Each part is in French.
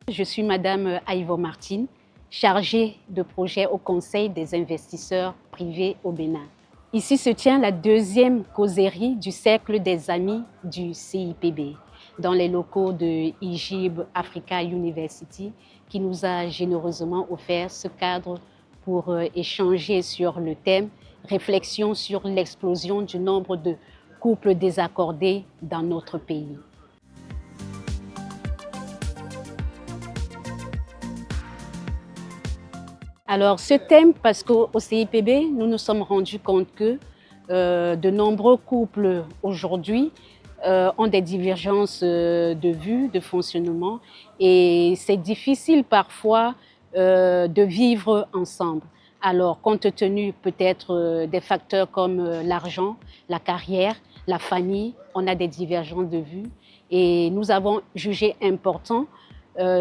Je suis Madame Aïvo Martine, chargée de projet au Conseil des investisseurs privés au Bénin. Ici se tient la deuxième causerie du Cercle des Amis du CIPB, dans les locaux de IJIB Africa University, qui nous a généreusement offert ce cadre pour échanger sur le thème « Réflexion sur l'explosion du nombre de couples désaccordés dans notre pays ». Alors, ce thème, parce qu'au CIPB, nous nous sommes rendus compte que de nombreux couples aujourd'hui ont des divergences de vues, de fonctionnement, et c'est difficile parfois de vivre ensemble. Alors, compte tenu peut-être des facteurs comme l'argent, la carrière, la famille, on a des divergences de vues, et nous avons jugé important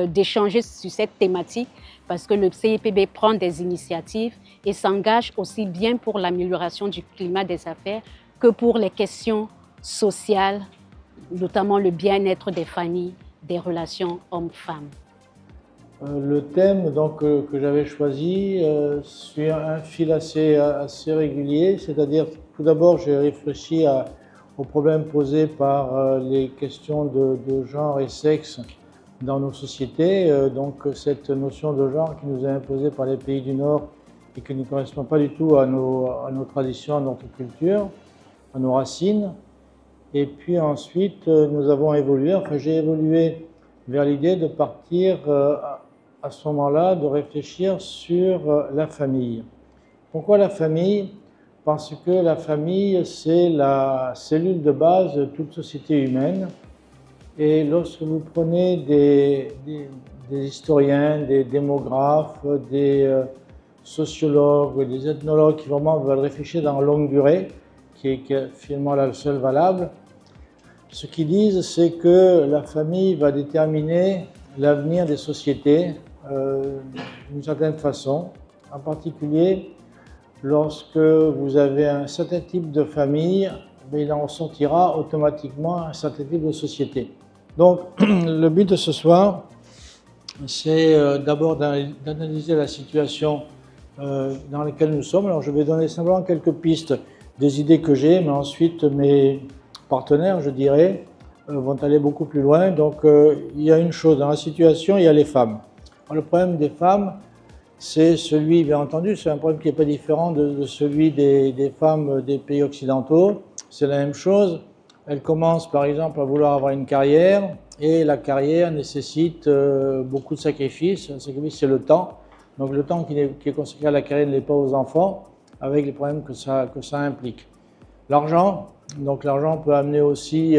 d'échanger sur cette thématique parce que le CIPB prend des initiatives et s'engage aussi bien pour l'amélioration du climat des affaires que pour les questions sociales, notamment le bien-être des familles, des relations hommes-femmes. Le thème donc, que j'avais choisi suit un fil assez régulier, c'est-à-dire tout d'abord j'ai réfléchi aux problèmes posés par les questions de genre et sexe dans nos sociétés, donc cette notion de genre qui nous est imposée par les pays du Nord et qui ne correspond pas du tout à nos traditions, à notre culture, à nos racines. Et puis ensuite, nous avons évolué, enfin j'ai évolué vers l'idée de partir à ce moment-là, de réfléchir sur la famille. Pourquoi la famille? Parce que la famille, c'est la cellule de base de toute société humaine. Et lorsque vous prenez des historiens, des démographes, des sociologues, des ethnologues qui vraiment veulent réfléchir dans la longue durée, qui est finalement la seule valable, ce qu'ils disent, c'est que la famille va déterminer l'avenir des sociétés d'une certaine façon. En particulier, lorsque vous avez un certain type de famille, il en sortira automatiquement un certain type de société. Donc, le but de ce soir, c'est d'abord d'analyser la situation dans laquelle nous sommes. Alors, je vais donner simplement quelques pistes des idées que j'ai, mais ensuite mes partenaires, je dirais, vont aller beaucoup plus loin. Donc, il y a une chose, dans la situation, il y a les femmes. Alors, le problème des femmes, c'est celui, bien entendu, c'est un problème qui n'est pas différent de celui des femmes des pays occidentaux. C'est la même chose. Elles commencent par exemple à vouloir avoir une carrière et la carrière nécessite beaucoup de sacrifices. Le sacrifice, c'est le temps. Donc le temps qui est consacré à la carrière ne l'est pas aux enfants, avec les problèmes que ça implique. L'argent, donc l'argent peut amener aussi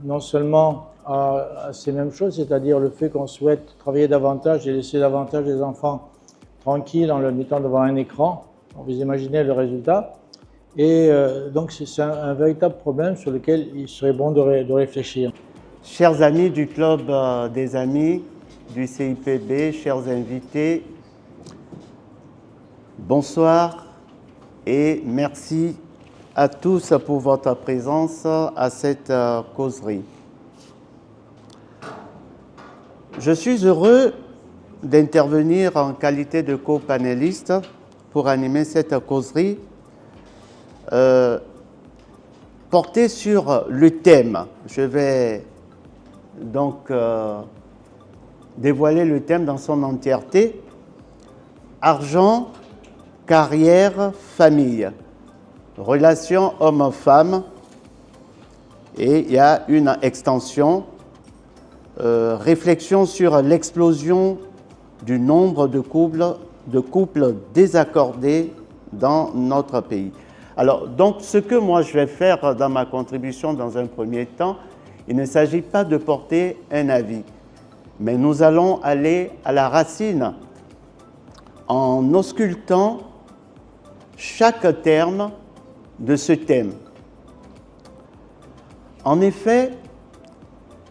non seulement à ces mêmes choses, c'est-à-dire le fait qu'on souhaite travailler davantage et laisser davantage les enfants tranquilles en le mettant devant un écran. Vous imaginez le résultat. Et donc c'est un véritable problème sur lequel il serait bon de réfléchir. Chers amis du Club des Amis du CIPB, chers invités, bonsoir et merci à tous pour votre présence à cette causerie. Je suis heureux d'intervenir en qualité de co-panéliste pour animer cette causerie porté sur le thème. Je vais donc dévoiler le thème dans son entièreté. Argent, carrière, famille. Relation homme-femme. Et il y a une extension. Réflexion sur l'explosion du nombre de couples désaccordés dans notre pays. Alors, donc, ce que moi je vais faire dans ma contribution dans un premier temps, il ne s'agit pas de porter un avis, mais nous allons aller à la racine en auscultant chaque terme de ce thème. En effet,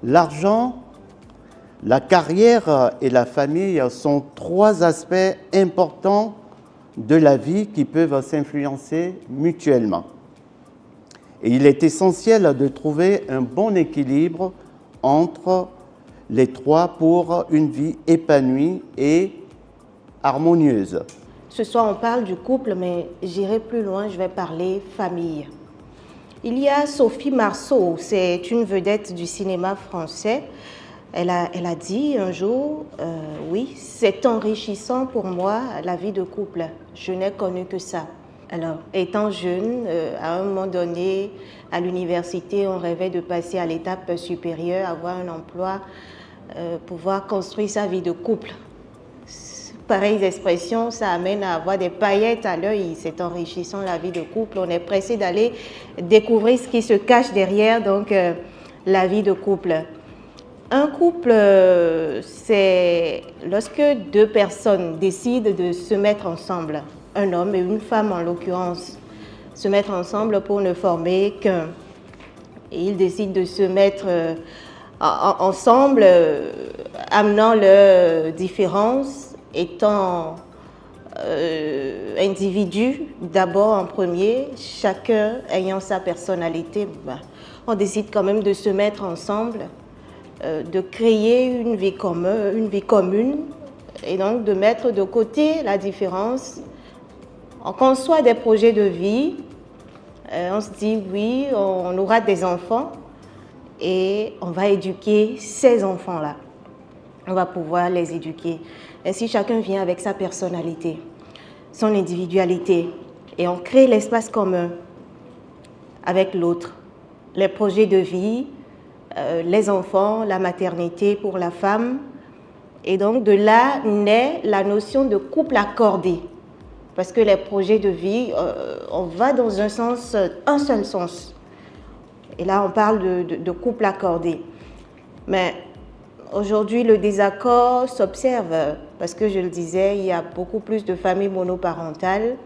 l'argent, la carrière et la famille sont trois aspects importants de la vie qui peuvent s'influencer mutuellement. Et il est essentiel de trouver un bon équilibre entre les trois pour une vie épanouie et harmonieuse. Ce soir, on parle du couple, mais j'irai plus loin, je vais parler famille. Il y a Sophie Marceau, c'est une vedette du cinéma français. Elle a dit un jour, oui, c'est enrichissant pour moi la vie de couple. Je n'ai connu que ça. Alors, étant jeune, à un moment donné, à l'université, on rêvait de passer à l'étape supérieure, avoir un emploi, pouvoir construire sa vie de couple. Pareilles expressions, ça amène à avoir des paillettes à l'œil. C'est enrichissant la vie de couple. On est pressé d'aller découvrir ce qui se cache derrière donc la vie de couple. Un couple, c'est lorsque deux personnes décident de se mettre ensemble, un homme et une femme en l'occurrence, se mettre ensemble pour ne former qu'un. Et ils décident de se mettre ensemble, amenant leurs différences, étant individus d'abord en premier, chacun ayant sa personnalité. On décide quand même de se mettre ensemble, de créer une vie commune et donc de mettre de côté la différence. On conçoit des projets de vie, on se dit oui, on aura des enfants et on va éduquer ces enfants-là. On va pouvoir les éduquer. Ainsi, chacun vient avec sa personnalité, son individualité et on crée l'espace commun avec l'autre. Les projets de vie, les enfants, la maternité pour la femme. Et donc, de là naît la notion de couple accordé. Parce que les projets de vie, on va dans un seul sens. Et là, on parle de couple accordé. Mais aujourd'hui, le désaccord s'observe. Parce que, je le disais, il y a beaucoup plus de familles monoparentales.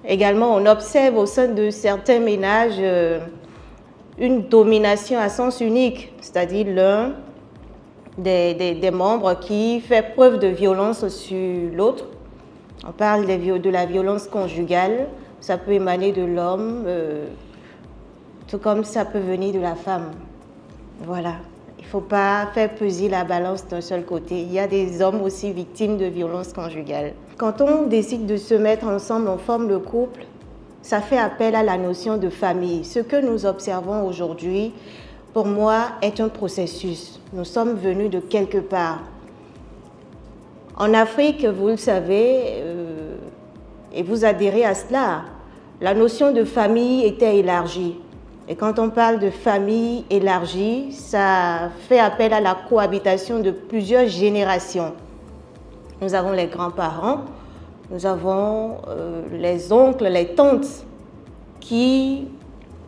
Également, on observe au sein de certains ménages une domination à sens unique, c'est-à-dire l'un des membres qui fait preuve de violence sur l'autre. On parle de la violence conjugale, ça peut émaner de l'homme, tout comme ça peut venir de la femme. Voilà, il ne faut pas faire peser la balance d'un seul côté. Il y a des hommes aussi victimes de violences conjugales. Quand on décide de se mettre ensemble, on forme le couple, ça fait appel à la notion de famille. Ce que nous observons aujourd'hui, pour moi, est un processus. Nous sommes venus de quelque part. En Afrique, vous le savez, et vous adhérez à cela, la notion de famille était élargie. Et quand on parle de famille élargie, ça fait appel à la cohabitation de plusieurs générations. Nous avons les grands-parents, nous avons les oncles, les tantes qui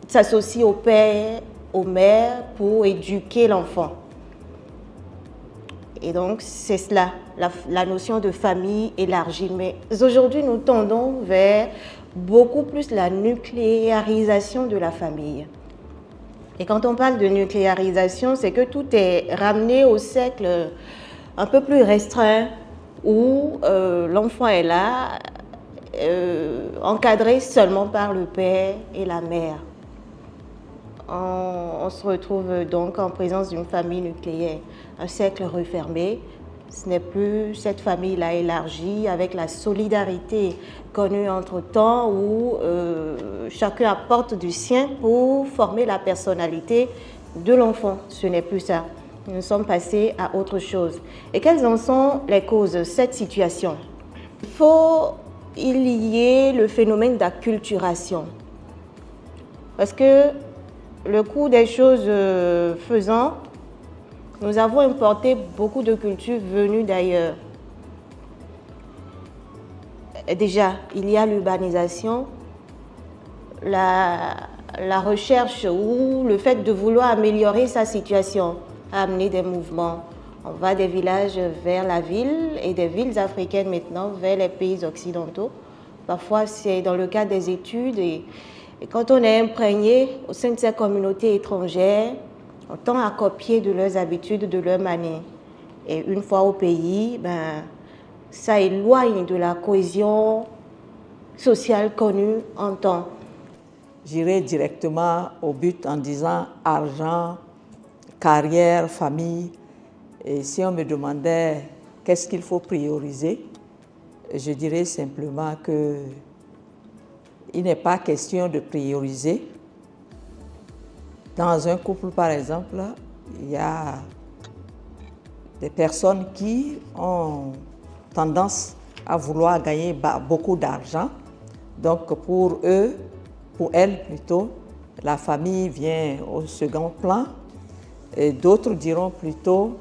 s'associent au père, aux mères pour éduquer l'enfant. Et donc, c'est cela, la notion de famille élargie. Mais aujourd'hui, nous tendons vers beaucoup plus la nucléarisation de la famille. Et quand on parle de nucléarisation, c'est que tout est ramené au cercle un peu plus restreint, où l'enfant est là, encadré seulement par le père et la mère. On se retrouve donc en présence d'une famille nucléaire, un cercle refermé. Ce n'est plus cette famille-là élargie avec la solidarité connue entre-temps où chacun apporte du sien pour former la personnalité de l'enfant. Ce n'est plus ça. Nous sommes passés à autre chose. Et quelles en sont les causes de cette situation? Il y ait le phénomène d'acculturation. Parce que le cours des choses faisant, nous avons importé beaucoup de cultures venues d'ailleurs. Déjà, il y a l'urbanisation, la recherche ou le fait de vouloir améliorer sa situation a amené des mouvements. On va des villages vers la ville et des villes africaines maintenant vers les pays occidentaux. Parfois, c'est dans le cadre des études et quand on est imprégné au sein de ces communautés étrangères, on tend à copier de leurs habitudes, de leurs manières. Et une fois au pays, ça éloigne de la cohésion sociale connue en temps. J'irai directement au but en disant argent, carrière, famille. Et si on me demandait qu'est-ce qu'il faut prioriser, je dirais simplement qu'il n'est pas question de prioriser. Dans un couple, par exemple, il y a des personnes qui ont tendance à vouloir gagner beaucoup d'argent. Donc pour eux, pour elles plutôt, la famille vient au second plan. Et d'autres diront plutôt,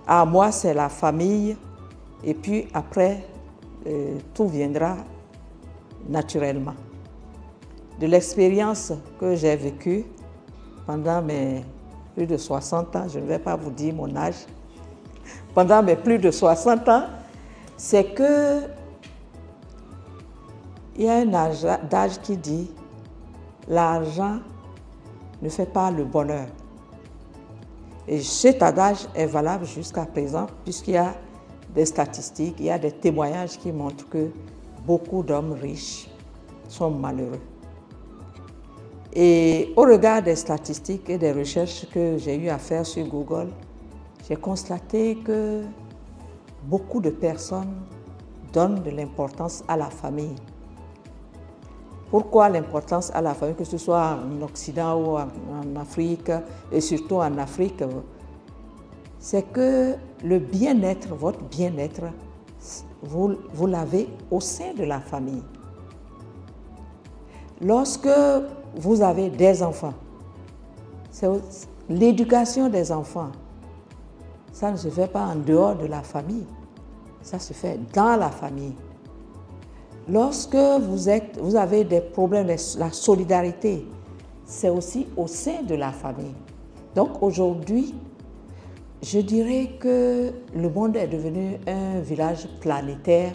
ah moi c'est la famille, et puis après tout viendra naturellement. De l'expérience que j'ai vécue pendant mes plus de 60 ans, je ne vais pas vous dire mon âge, pendant mes plus de 60 ans, c'est que il y a un adage qui dit l'argent ne fait pas le bonheur. Et cet adage est valable jusqu'à présent puisqu'il y a des statistiques, il y a des témoignages qui montrent que beaucoup d'hommes riches sont malheureux. Et au regard des statistiques et des recherches que j'ai eu à faire sur Google, j'ai constaté que beaucoup de personnes donnent de l'importance à la famille. Pourquoi l'importance à la famille, que ce soit en Occident ou en Afrique, et surtout en Afrique? C'est que le bien-être, votre bien-être, vous l'avez au sein de la famille. Lorsque vous avez des enfants, l'éducation des enfants, ça ne se fait pas en dehors de la famille, ça se fait dans la famille. Lorsque vous avez des problèmes, la solidarité, c'est aussi au sein de la famille. Donc aujourd'hui, je dirais que le monde est devenu un village planétaire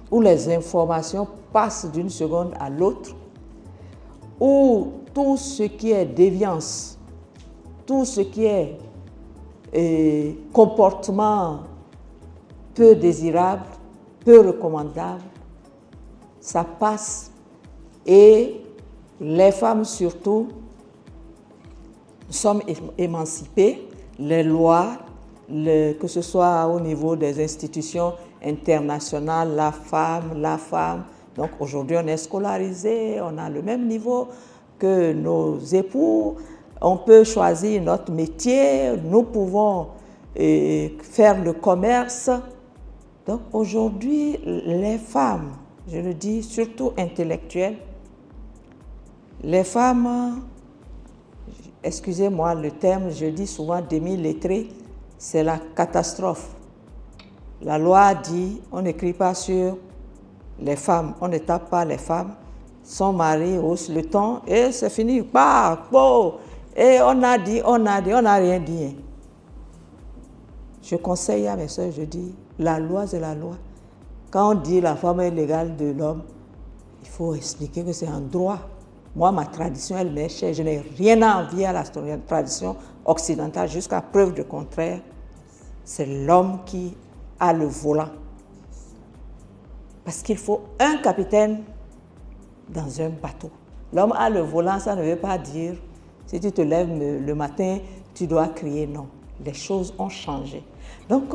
où les informations passent d'une seconde à l'autre, où tout ce qui est déviance, tout ce qui est comportement peu désirable, peu recommandable, ça passe. Et les femmes surtout, nous sommes émancipées, les lois, que ce soit au niveau des institutions internationales, la femme. Donc aujourd'hui on est scolarisé, on a le même niveau que nos époux, on peut choisir notre métier, nous pouvons faire le commerce. Donc aujourd'hui les femmes, je le dis surtout intellectuelles, les femmes, excusez-moi le terme, je dis souvent demi-lettrées, c'est la catastrophe. La loi dit, on n'écrit pas sur les femmes, on ne tape pas les femmes, son mari hausse le ton et c'est fini, et on a dit, on n'a rien dit. Je conseille à mes soeurs, je dis, la loi c'est la loi. Quand on dit la femme est l'égale de l'homme, il faut expliquer que c'est un droit. Moi, ma tradition, elle m'est chère. Je n'ai rien à envier à la tradition occidentale jusqu'à preuve du contraire. C'est l'homme qui a le volant. Parce qu'il faut un capitaine dans un bateau. L'homme a le volant, ça ne veut pas dire, si tu te lèves le matin, tu dois crier, non. Les choses ont changé. Donc,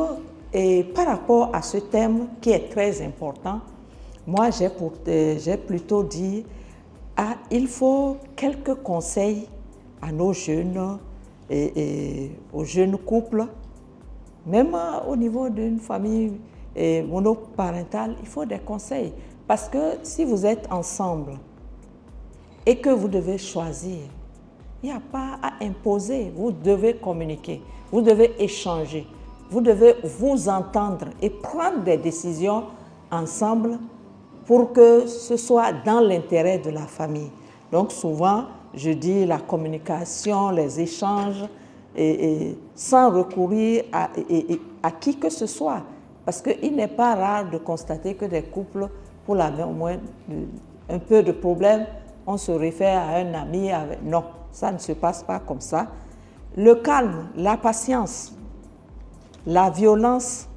et par rapport à ce thème qui est très important, moi, j'ai plutôt dit, il faut quelques conseils à nos jeunes et aux jeunes couples, même au niveau d'une famille monoparentale, il faut des conseils. Parce que si vous êtes ensemble et que vous devez choisir, il n'y a pas à imposer, vous devez communiquer, vous devez échanger, vous devez vous entendre et prendre des décisions ensemble pour que ce soit dans l'intérêt de la famille. Donc souvent, je dis la communication, les échanges, et sans recourir à qui que ce soit. Parce qu'il n'est pas rare de constater que des couples, pour la moins un peu de problème, on se réfère à un ami. Non, ça ne se passe pas comme ça. Le calme, la patience, la violence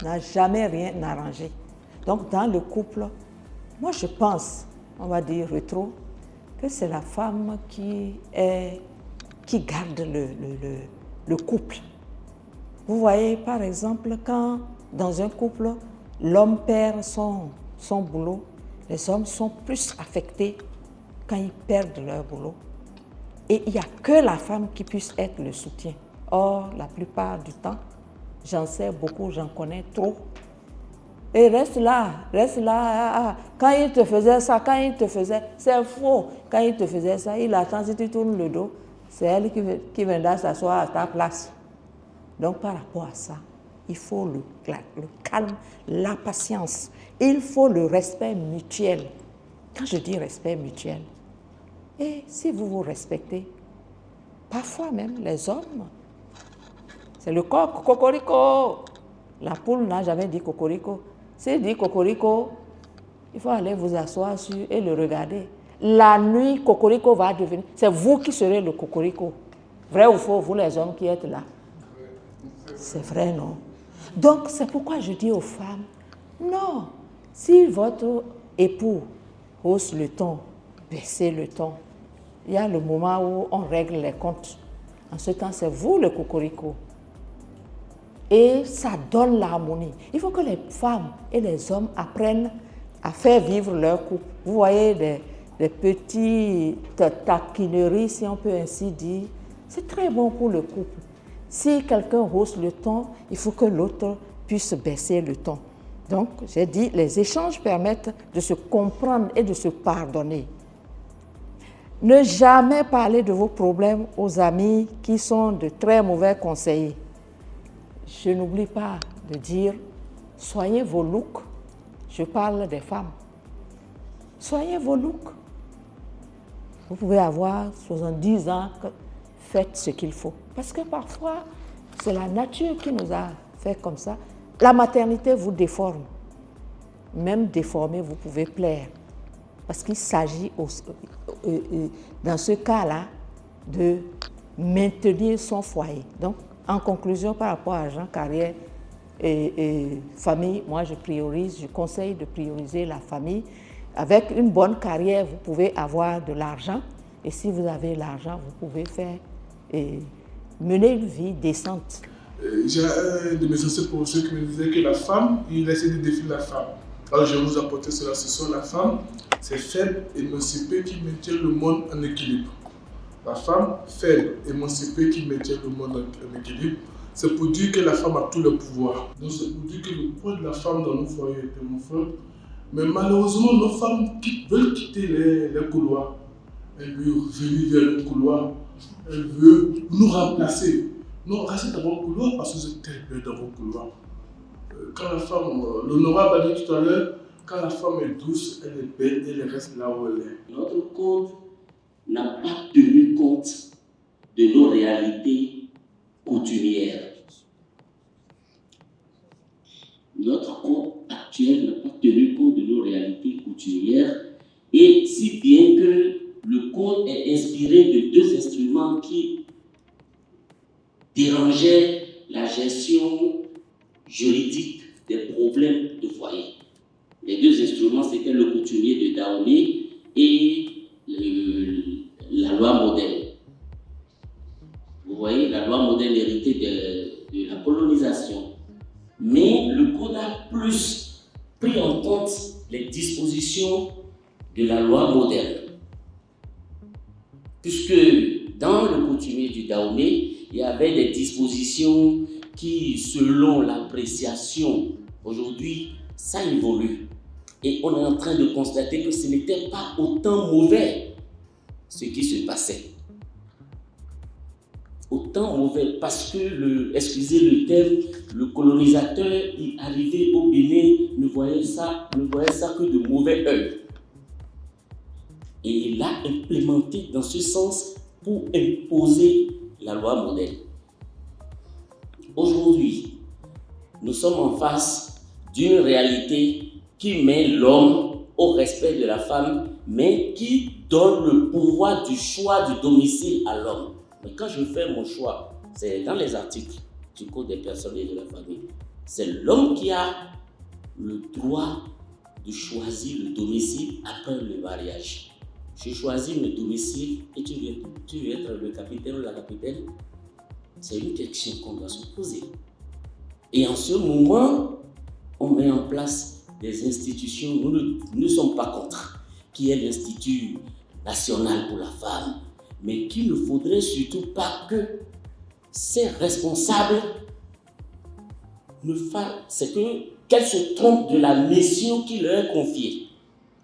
n'a jamais rien arrangé. Donc dans le couple, moi je pense, on va dire rétro, que c'est la femme qui garde le couple. Vous voyez, par exemple, quand dans un couple, l'homme perd son boulot, les hommes sont plus affectés quand ils perdent leur boulot. Et il n'y a que la femme qui puisse être le soutien. Or, la plupart du temps, j'en sais beaucoup, j'en connais trop. Et reste là. Quand il te faisait ça, c'est faux. Quand il te faisait ça, il attend, si tu tournes le dos, c'est elle qui viendra s'asseoir à ta place. Donc, par rapport à ça, il faut le calme, la patience. Il faut le respect mutuel. Quand je dis respect mutuel, et si vous vous respectez, parfois même les hommes, c'est le coq, cocorico. La poule n'a jamais dit cocorico. S'il dit cocorico, il faut aller vous asseoir sur et le regarder. La nuit, cocorico va devenir... C'est vous qui serez le cocorico. Vrai ou faux, vous les hommes qui êtes là? C'est vrai, non? Donc, c'est pourquoi je dis aux femmes, non, si votre époux hausse le ton, baissez le ton, il y a le moment où on règle les comptes. En ce temps, c'est vous le cocorico. Et ça donne l'harmonie. Il faut que les femmes et les hommes apprennent à faire vivre leur couple. Vous voyez des petites taquineries, si on peut ainsi dire. C'est très bon pour le couple. Si quelqu'un hausse le ton, il faut que l'autre puisse baisser le ton. Donc, j'ai dit, les échanges permettent de se comprendre et de se pardonner. Ne jamais parler de vos problèmes aux amis qui sont de très mauvais conseillers. Je n'oublie pas de dire, soignez vos looks. Je parle des femmes. Soignez vos looks. Vous pouvez avoir 70 ans, faites ce qu'il faut. Parce que parfois, c'est la nature qui nous a fait comme ça. La maternité vous déforme. Même déformé, vous pouvez plaire. Parce qu'il s'agit, dans ce cas-là, de maintenir son foyer. Donc, en conclusion, par rapport à argent, carrière et famille, moi je conseille de prioriser la famille. Avec une bonne carrière, vous pouvez avoir de l'argent. Et si vous avez l'argent, vous pouvez mener une vie décente. J'ai un de mes anciens professeurs qui me disait que la femme, il essaie de définir la femme. Alors je vais vous apporter cela ce soir. La femme, c'est faible, émancipée qui maintient le monde en équilibre. La femme, faible, émancipée qui maintient le monde en équilibre, c'est pour dire que la femme a tout le pouvoir. Donc c'est pour dire que le poids de la femme dans nos foyers est tellement fort. Mais malheureusement, nos femmes veulent quitter les couloirs. Elles veulent revenir vers le couloir. Elles veulent nous remplacer. Non, restez dans vos couloirs parce que vous êtes très bien dans vos couloirs. Quand la femme, l'honorable a dit tout à l'heure, quand la femme est douce, elle est belle, elle reste là où elle est. Notre code n'a pas tenu compte de nos réalités coutumières. Notre code actuel n'a pas tenu compte de nos réalités coutumières, et si bien que le code est inspiré de deux instruments qui dérangeaient la gestion juridique des problèmes de foyer. Les deux instruments, c'était le coutumier de Dahomey et la loi moderne. Vous voyez, la loi moderne héritée de la colonisation. Mais le code a plus pris en compte les dispositions de la loi moderne. Puisque dans le coutumier du Dahomey, il y avait des dispositions qui, selon l'appréciation, aujourd'hui, ça évolue. Et on est en train de constater que ce n'était pas autant mauvais ce qui se passait. Autant mauvais parce que, excusez le terme, le colonisateur, il arrivait au Bénin, ne voyait ça que de mauvais œil. Et il l'a implémenté dans ce sens pour imposer la loi moderne. Aujourd'hui, nous sommes en face d'une réalité qui met l'homme au respect de la femme, mais qui donne le pouvoir du choix du domicile à l'homme. Mais quand je fais mon choix, c'est dans les articles du Code des personnes et de la famille. C'est l'homme qui a le droit de choisir le domicile après le mariage. Je choisis le domicile et tu veux être le capitaine ou la capitaine. C'est une question qu'on doit se poser. Et en ce moment, on met en place des institutions, nous ne sommes pas contre, qui est l'Institut national pour la femme, mais qu'il ne faudrait surtout pas que ces responsables qu'elles se trompent de la mission qui leur est confiée.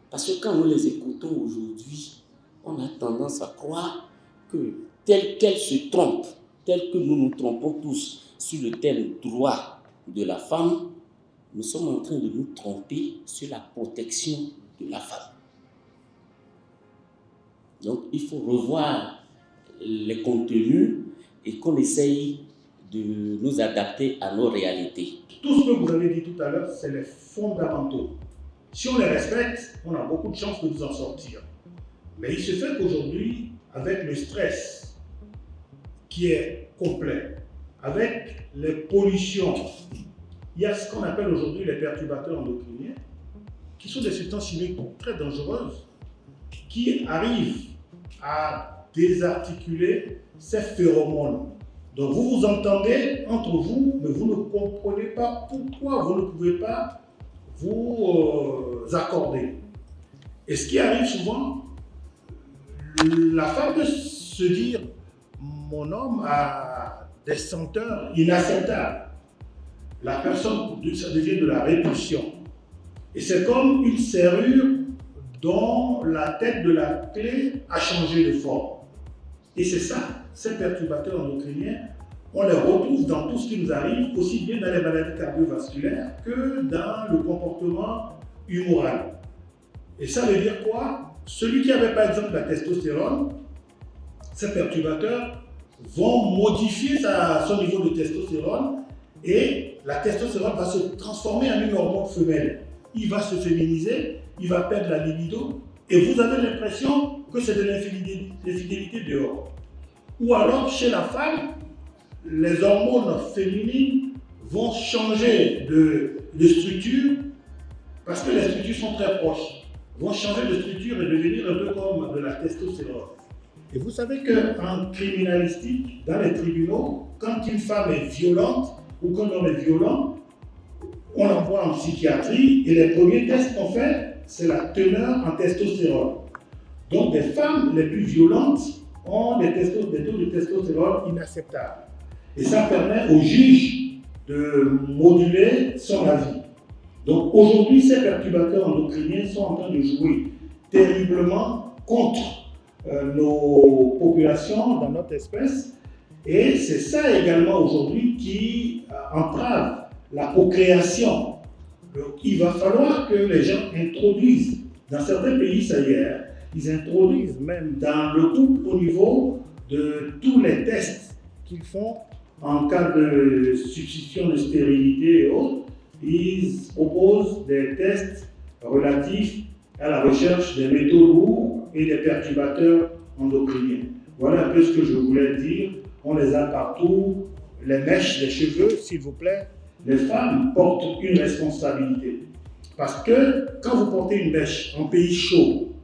Parce que quand nous les écoutons aujourd'hui, on a tendance à croire que telle qu'elles se trompent, tel que nous nous trompons tous sur le thème droit de la femme, nous sommes en train de nous tromper sur la protection de la femme. Donc il faut revoir les contenus et qu'on essaye de nous adapter à nos réalités. Tout ce que vous avez dit tout à l'heure, c'est les fondamentaux. Si on les respecte, on a beaucoup de chances de nous en sortir. Mais il se fait qu'aujourd'hui, avec le stress qui est complet, avec les pollutions, il y a ce qu'on appelle aujourd'hui les perturbateurs endocriniens, qui sont des substances chimiques très dangereuses, qui arrivent à désarticuler ces phéromones. Donc vous vous entendez entre vous, mais vous ne comprenez pas pourquoi vous ne pouvez pas vous accorder. Et ce qui arrive souvent, la femme peut se dire « mon homme a des senteurs inacceptables ». La personne, ça devient de la répulsion. Et c'est comme une serrure dont la tête de la clé a changé de forme. Et c'est ça, ces perturbateurs endocriniens, on les retrouve dans tout ce qui nous arrive, aussi bien dans les maladies cardiovasculaires que dans le comportement humoral. Et ça veut dire quoi? Celui qui avait par exemple la testostérone, ces perturbateurs vont modifier son niveau de testostérone et la testostérone va se transformer en une hormone femelle. Il va se féminiser, il va perdre la libido et vous avez l'impression que c'est de l'infidélité dehors. Ou alors chez la femme, les hormones féminines vont changer de structure parce que les structures sont très proches, vont changer de structure et devenir un peu comme de la testostérone. Et vous savez qu'en criminalistique, dans les tribunaux, quand une femme est violente ou qu'un homme est violent, on l'envoie en psychiatrie et les premiers tests qu'on fait, c'est la teneur en testostérone. Donc les femmes les plus violentes ont des taux de testostérone inacceptables. Et ça permet au juge de moduler son avis. Donc aujourd'hui, ces perturbateurs endocriniens sont en train de jouer terriblement contre nos populations dans notre espèce. Et c'est ça également aujourd'hui qui entrave la procréation. Donc il va falloir que les gens introduisent, dans certains pays ça y est, ils introduisent même dans le couple au niveau de tous les tests qu'ils font en cas de substitution de stérilité et autres, ils proposent des tests relatifs à la recherche des métaux lourds et des perturbateurs endocriniens. Voilà un peu ce que je voulais dire. On les a partout. Les mèches, les cheveux, s'il vous plaît, les femmes portent une responsabilité. Parce que quand vous portez une mèche en pays chaud,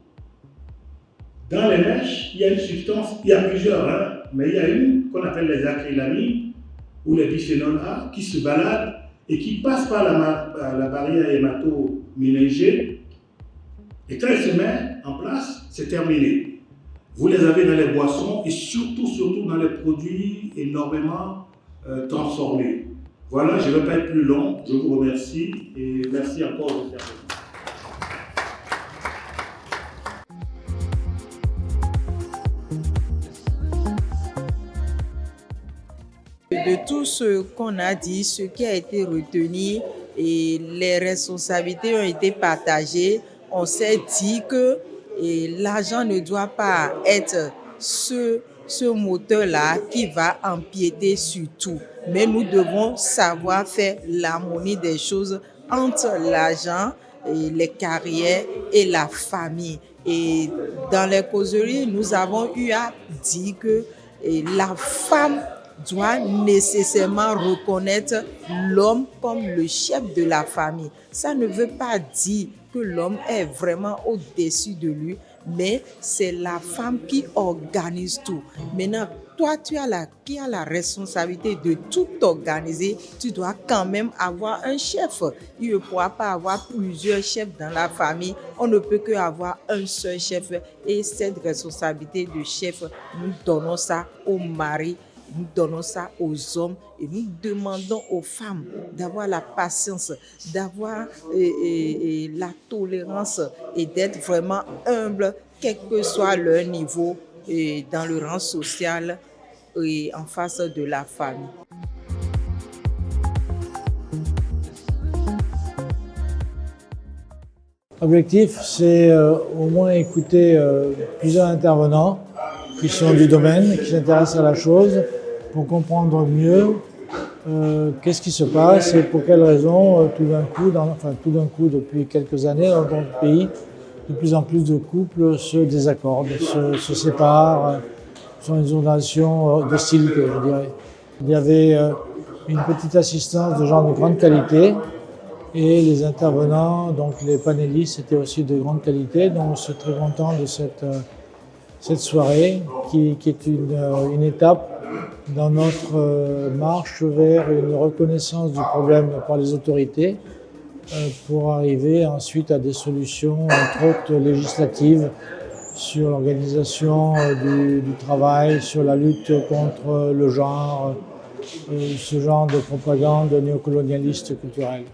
dans les mèches, il y a une substance, il y a plusieurs, mais il y a une qu'on appelle les acrylamines ou les bisphénol A qui se baladent et qui passent par la barrière hémato-mélangée. Et quand elle se met en place, c'est terminé. Vous les avez dans les boissons et surtout dans les produits énormément transformés. Voilà, je ne vais pas être plus long. Je vous remercie et merci encore de faire. De tout ce qu'on a dit, ce qui a été retenu et les responsabilités ont été partagées, on s'est dit que l'argent ne doit pas être ce moteur-là qui va empiéter sur tout. Mais nous devons savoir faire l'harmonie des choses entre l'argent, et les carrières et la famille. Et dans les causeries, nous avons eu à dire que la femme doit nécessairement reconnaître l'homme comme le chef de la famille. Ça ne veut pas dire que l'homme est vraiment au-dessus de lui, mais c'est la femme qui organise tout. Maintenant, toi, qui as la responsabilité de tout organiser, tu dois quand même avoir un chef. Il ne pourra pas avoir plusieurs chefs dans la famille. On ne peut qu'avoir un seul chef. Et cette responsabilité de chef, nous donnons ça au mari, nous donnons ça aux hommes et nous demandons aux femmes d'avoir la patience, d'avoir la tolérance et d'être vraiment humbles, quel que soit leur niveau dans le rang social et en face de la famille. L'objectif, c'est au moins écouter plusieurs intervenants qui sont du domaine, qui s'intéressent à la chose, pour comprendre mieux qu'est-ce qui se passe et pour quelles raisons tout d'un coup, depuis quelques années dans notre pays, de plus en plus de couples se désaccordent, se séparent, sont dans une relation d'hostilité, je dirais. Il y avait une petite assistance de gens de grande qualité et les intervenants, donc les panélistes, étaient aussi de grande qualité. Donc je suis très content de cette soirée qui est une étape dans notre marche vers une reconnaissance du problème par les autorités pour arriver ensuite à des solutions, entre autres législatives, sur l'organisation du travail, sur la lutte contre le genre, ce genre de propagande néocolonialiste culturelle.